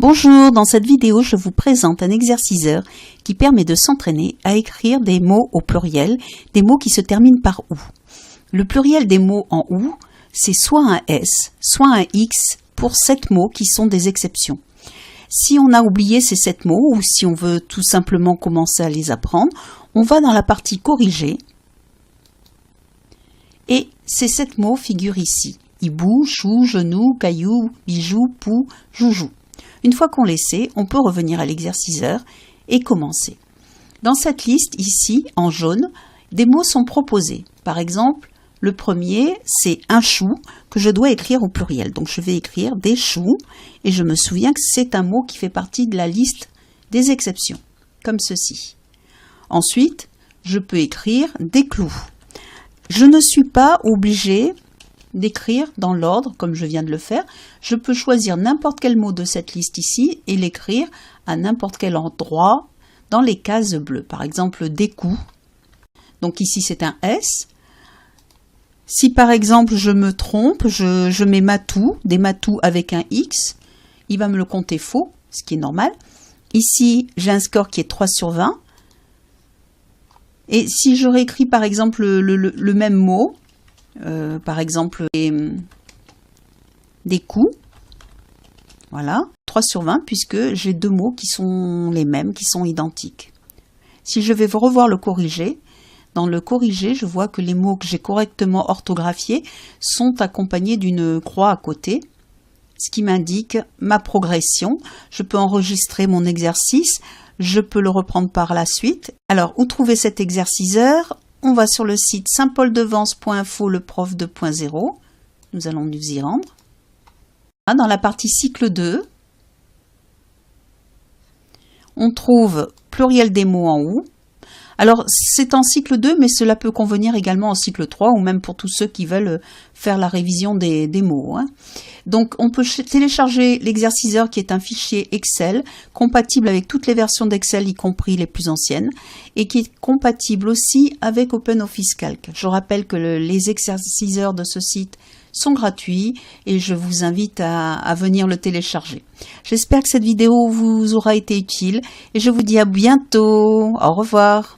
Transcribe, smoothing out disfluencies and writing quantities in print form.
Bonjour, dans cette vidéo, je vous présente un exerciceur qui permet de s'entraîner à écrire des mots au pluriel, des mots qui se terminent par OU. Le pluriel des mots en OU, c'est soit un S, soit un X pour 7 mots qui sont des exceptions. Si on a oublié ces 7 mots ou si on veut tout simplement commencer à les apprendre, on va dans la partie corriger et ces 7 mots figurent ici. Hibou, chou, genou, caillou, bijou, pou, joujou. Une fois qu'on les sait, on peut revenir à l'exerciceur et commencer. Dans cette liste, ici, en jaune, des mots sont proposés. Par exemple, le premier, c'est un chou que je dois écrire au pluriel. Donc, je vais écrire des choux et je me souviens que c'est un mot qui fait partie de la liste des exceptions, comme ceci. Ensuite, je peux écrire des clous. Je ne suis pas obligée d'écrire dans l'ordre, comme je viens de le faire. Je peux choisir n'importe quel mot de cette liste ici et l'écrire à n'importe quel endroit dans les cases bleues. Par exemple, des coups. Donc ici, c'est un S. Si par exemple, je me trompe, je mets matou, des matous avec un X, il va me le compter faux, ce qui est normal. Ici, j'ai un score qui est 3 sur 20. Et si je réécris par exemple le même mot, par exemple des coups, voilà, 3 sur 20 puisque j'ai deux mots qui sont les mêmes, qui sont identiques. Si je vais revoir le corrigé, dans le corrigé, je vois que les mots que j'ai correctement orthographiés sont accompagnés d'une croix à côté, ce qui m'indique ma progression. Je peux enregistrer mon exercice, je peux le reprendre par la suite. Alors, où trouver cet exerciceur ? On va sur le site saintpauldevence.info, le prof 2.0. Nous allons nous y rendre. Dans la partie cycle 2, on trouve pluriel des mots en OU. Alors, c'est en cycle 2, mais cela peut convenir également en cycle 3 ou même pour tous ceux qui veulent faire la révision des mots. Donc, on peut télécharger l'exerciceur qui est un fichier Excel compatible avec toutes les versions d'Excel, y compris les plus anciennes, et qui est compatible aussi avec OpenOffice Calc. Je rappelle que les exerciceurs de ce site sont gratuits et je vous invite à venir le télécharger. J'espère que cette vidéo vous aura été utile et je vous dis à bientôt. Au revoir.